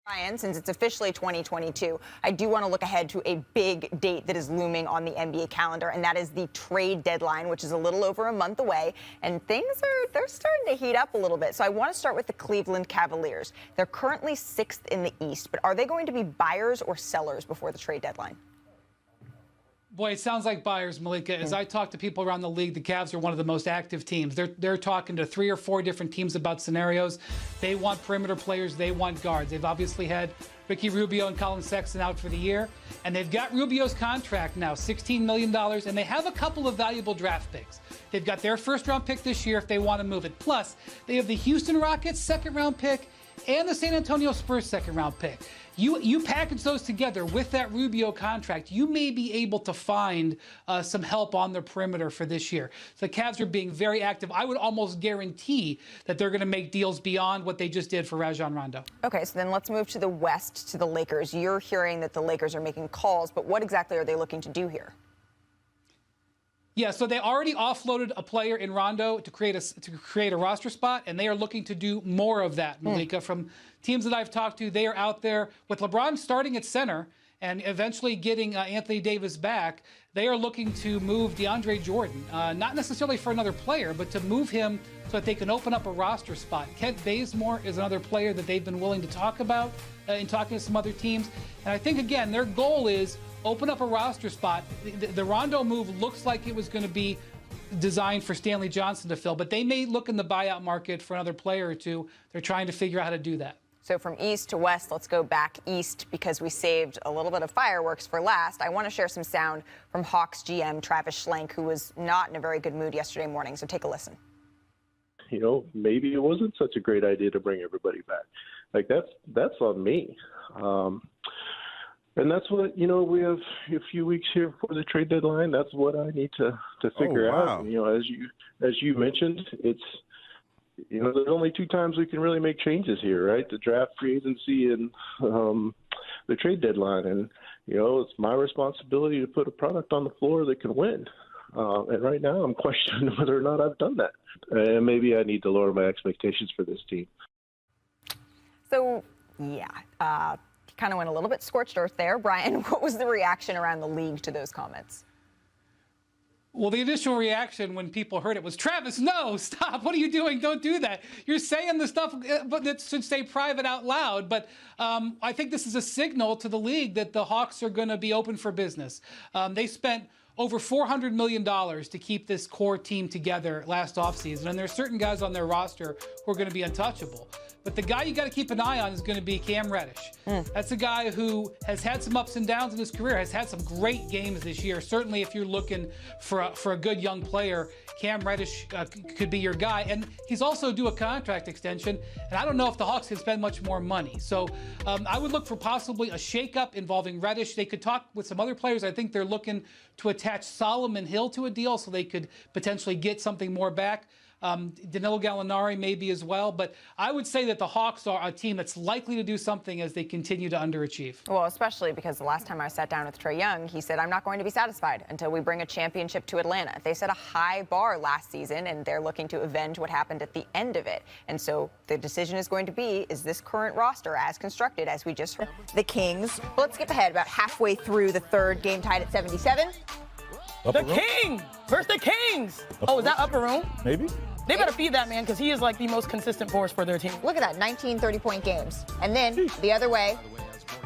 Ryan, since it's officially 2022, I do want to look ahead to a big date that is looming on the NBA calendar, and that is the trade deadline, which is a little over a month away. And they're starting to heat up a little bit. So I want to start with the Cleveland Cavaliers. They're currently 6th in the East, but are they going to be buyers or sellers before the trade deadline? Boy, it sounds like buyers, Malika. As I talk to people around the league, the Cavs are one of the most active teams. They're talking to 3 or 4 different teams about scenarios. They want perimeter players. They want guards. They've obviously had Ricky Rubio and Colin Sexton out for the year. And they've got Rubio's contract now, $16 million. And they have a couple of valuable draft picks. They've got their first-round pick this year if they want to move it. Plus, they have the Houston Rockets second-round pick and the San Antonio Spurs second-round pick. You package those together with that Rubio contract, you may be able to find some help on the perimeter for this year. So the Cavs are being very active. I would almost guarantee that they're going to make deals beyond what they just did for Rajon Rondo. Okay, so then let's move to the West, to the Lakers. You're hearing that the Lakers are making calls, but what exactly are they looking to do here? Yeah, so they already offloaded a player in Rondo to create a roster spot, and they are looking to do more of that, Malika. From teams that I've talked to, they are out there with LeBron starting at center and eventually getting Anthony Davis back. They are looking to move DeAndre Jordan, not necessarily for another player, but to move him so that they can open up a roster spot. Kent Bazemore is another player that they've been willing to talk about in talking to some other teams. And I think, again, their goal is open up a roster spot. The Rondo move looks like it was going to be designed for Stanley Johnson to fill, but they may look in the buyout market for another player or two. They're trying to figure out how to do that. So from east to west, let's go back east because we saved a little bit of fireworks for last. I want to share some sound from Hawks GM Travis Schlenk, who was not in a very good mood yesterday morning. So take a listen. You know, maybe it wasn't such a great idea to bring everybody back. Like, that's on me. And that's what, you know, we have a few weeks here before the trade deadline. That's what I need to figure out. You know, as you mentioned, it's, you know, there's only 2 times we can really make changes here, right? The draft, free agency, and the trade deadline. And, you know, it's my responsibility to put a product on the floor that can win. And right now I'm questioning whether or not I've done that. And maybe I need to lower my expectations for this team. So, yeah, kind of went a little bit scorched earth there. Brian, what was the reaction around the league to those comments? Well, the initial reaction when people heard it was, Travis, no, stop. What are you doing? Don't do that. You're saying the stuff that should stay private out loud. But I think this is a signal to the league that the Hawks are going to be open for business. They spent over $400 million to keep this core team together last offseason. And there are certain guys on their roster who are going to be untouchable. But the guy you got to keep an eye on is going to be Cam Reddish. That's a guy who has had some ups and downs in his career, has had some great games this year. Certainly if you're looking for a good young player, Cam Reddish could be your guy. And he's also due a contract extension. And I don't know if the Hawks can spend much more money. So I would look for possibly a shakeup involving Reddish. They could talk with some other players. I think they're looking to attach Solomon Hill to a deal so they could potentially get something more back. Danilo Gallinari maybe as well. But I would say that the Hawks are a team that's likely to do something as they continue to underachieve. Well, especially because the last time I sat down with Trae Young, he said, I'm not going to be satisfied until we bring a championship to Atlanta. They set a high bar last season, and they're looking to avenge what happened at the end of it. And so the decision is going to be, is this current roster as constructed as we just heard? The Kings. Well, let's skip ahead about halfway through the third, game tied at 77. The King versus the Kings. Oh, is that Upper Room? Maybe. They better feed that man because he is like the most consistent force for their team. Look at that, 19 30-point games. And then the other way,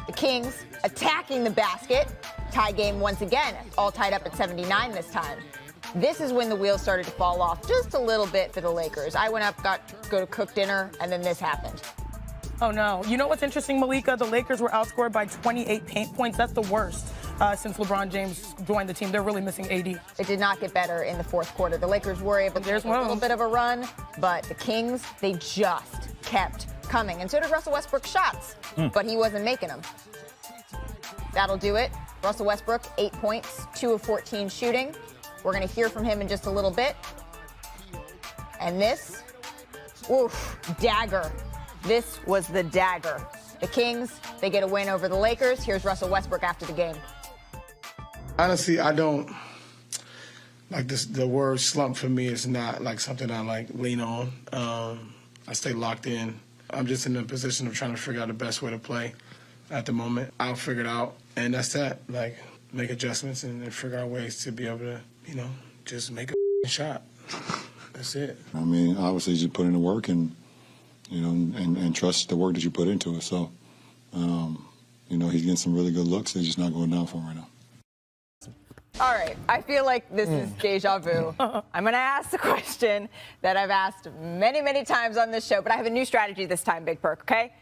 the Kings attacking the basket. Tie game once again, all tied up at 79 this time. This is when the wheels started to fall off just a little bit for the Lakers. I went up, got to go to cook dinner, and then this happened. Oh, no. You know what's interesting, Malika? The Lakers were outscored by 28 paint points. That's the worst since LeBron James joined the team. They're really missing AD. It did not get better in the fourth quarter. The Lakers were able to take a little bit of a run, but the Kings, they just kept coming. And so did Russell Westbrook's shots, but he wasn't making them. That'll do it. Russell Westbrook, 8 points, 2 of 14 shooting. We're going to hear from him in just a little bit. And this, oof, dagger. This was the dagger. The Kings, they get a win over the Lakers. Here's Russell Westbrook after the game. Honestly, I don't like this. The word slump for me is not like something I like lean on. I stay locked in I'm just in the position of trying to figure out the best way to play at the moment. I'll figure it out, and that's that. Like, make adjustments and figure out ways to be able to, just make a shot. That's it. I mean, obviously, just put in the work and, and trust the work that you put into it. So, he's getting some really good looks. They're just not going down for him right now. All right, I feel like this is deja vu. I'm going to ask the question that I've asked many, many times on this show, but I have a new strategy this time, Big Perk, okay?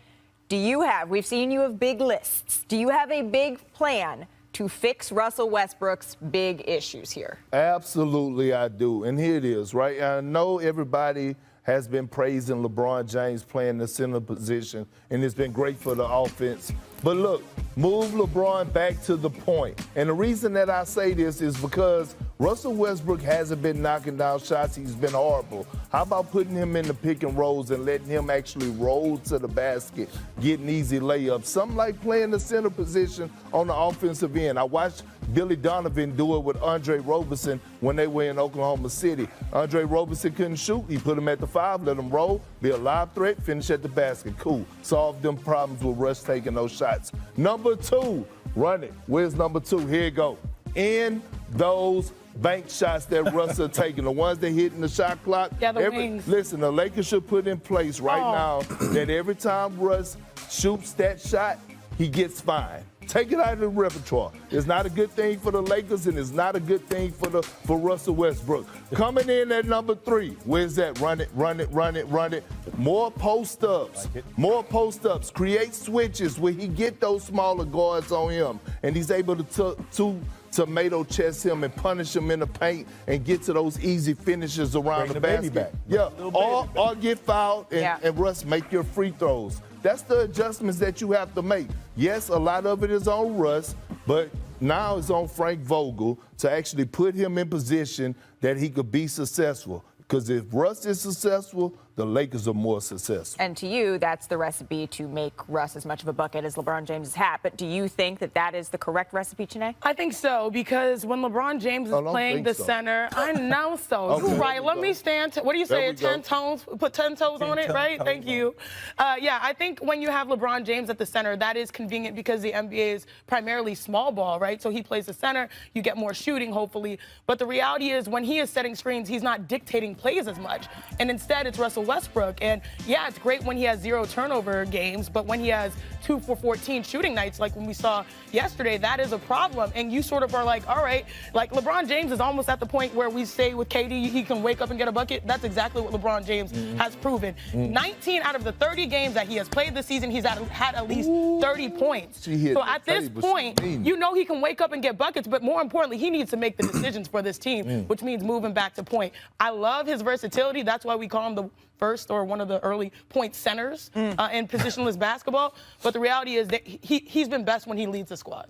We've seen you have big lists. Do you have a big plan to fix Russell Westbrook's big issues here? Absolutely, I do. And here it is, right? I know everybody has been praising LeBron James playing the center position, and it's been great for the offense. But look, move LeBron back to the point. And the reason that I say this is because Russell Westbrook hasn't been knocking down shots. He's been horrible. How about putting him in the pick and rolls and letting him actually roll to the basket, getting easy layups? Something like playing the center position on the offensive end. I watched Billy Donovan do it with Andre Roberson when they were in Oklahoma City. Andre Roberson couldn't shoot. He put him at the 5, let him roll, be a live threat, finish at the basket. Cool. Solve them problems with Russ taking those shots. Number 2, run it. Where's number 2? Here you go. In those bank shots that Russ are taking, the ones that hit in the shot clock. Yeah, the wings. Listen, the Lakers should put in place right now that every time Russ shoots that shot, he gets fined. Take it out of the repertoire. It's not a good thing for the Lakers, and it's not a good thing for Russell Westbrook. Coming in at number 3, where's that? Run it, run it, run it, run it. More post-ups. More post-ups. Create switches where he get those smaller guards on him, and he's able to tomato chest him and punish him in the paint and get to those easy finishes around the basket. Baby back. Yeah, or get fouled and Russ make your free throws. That's the adjustments that you have to make. Yes, a lot of it is on Russ, but now it's on Frank Vogel to actually put him in position that he could be successful. Because if Russ is successful, the Lakers are more successful. And to you, that's the recipe to make Russ as much of a bucket as LeBron James's hat. But do you think that that is the correct recipe, Chene? I think so, because when LeBron James is playing the center, I know so. Okay. You're right. Let me stand. What do you say? 10 toes? Put 10 toes on it, right? Thank you. Yeah, I think when you have LeBron James at the center, that is convenient because the NBA is primarily small ball, right? So he plays the center. You get more shooting, hopefully. But the reality is when he is setting screens, he's not dictating plays as much. And instead, it's Russell Westbrook. And yeah, it's great when he has 0 turnover games, but when he has 2 for 14 shooting nights, like when we saw yesterday, that is a problem. And you sort of are like, all right, like LeBron James is almost at the point where we say with KD, he can wake up and get a bucket. That's exactly what LeBron James has proven. 19 out of the 30 games that he has played this season, he's had at least 30 points. So at this point, you know he can wake up and get buckets, but more importantly, he needs to make the decisions for this team, which means moving back to point. I love his versatility. That's why we call him the first or one of the early point centers in positionless basketball. But the reality is that he's been best when he leads the squad.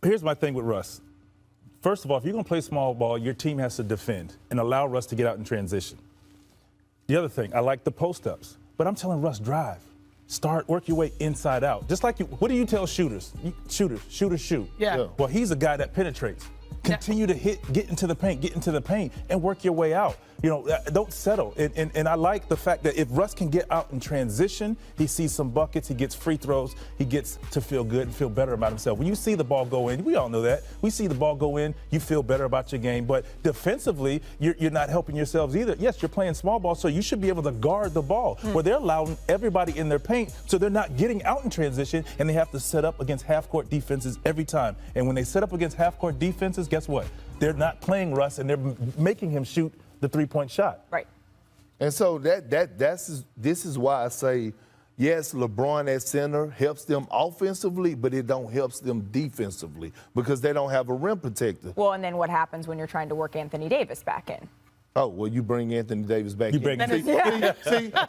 Here's my thing with Russ. First of all, if you're going to play small ball, your team has to defend and allow Russ to get out in transition. The other thing, I like the post-ups, but I'm telling Russ, drive. Work your way inside out. Just like what do you tell shooters? Shooters, shoot. Yeah. Well, he's a guy that penetrates. Continue to get into the paint, and work your way out. Don't settle. And I like the fact that if Russ can get out in transition, he sees some buckets, he gets free throws, he gets to feel good and feel better about himself. When you see the ball go in, we all know that. We see the ball go in, you feel better about your game. But defensively, you're not helping yourselves either. Yes, you're playing small ball, so you should be able to guard the ball. Where they're allowing everybody in their paint, so they're not getting out in transition, and they have to set up against half-court defenses every time. And when they set up against half-court defenses, guess what? They're not playing Russ, and they're making him shoot the three-point shot. Right. And so this is why I say, yes, LeBron at center helps them offensively, but it don't helps them defensively because they don't have a rim protector. Well, and then what happens when you're trying to work Anthony Davis back in? Oh, well, you bring Anthony Davis back in.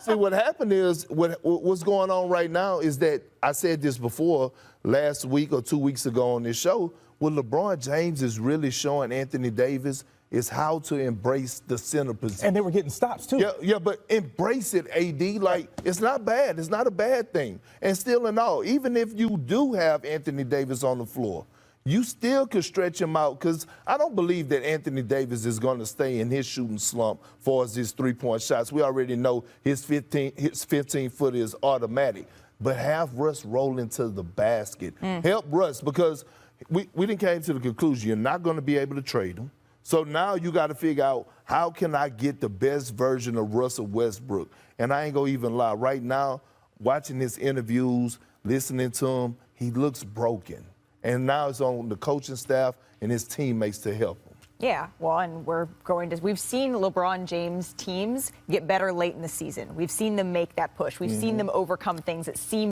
See, what happened is, what's going on right now is that, I said this before last week or 2 weeks ago on this show, what LeBron James is really showing Anthony Davis is how to embrace the center position. And they were getting stops, too. Yeah, but embrace it, AD. Like, it's not bad. It's not a bad thing. And still in all, even if you do have Anthony Davis on the floor, you still could stretch him out because I don't believe that Anthony Davis is going to stay in his shooting slump for his three-point shots. We already know his 15-foot is automatic. But have Russ roll into the basket. Help Russ because we didn't came to the conclusion you're not going to be able to trade him. So now you got to figure out how can I get the best version of Russell Westbrook. And I ain't going to even lie. Right now, watching his interviews, listening to him, he looks broken. And now it's on the coaching staff and his teammates to help him. Yeah, well, and we've seen LeBron James teams get better late in the season. We've seen them make that push. We've seen them overcome things that seem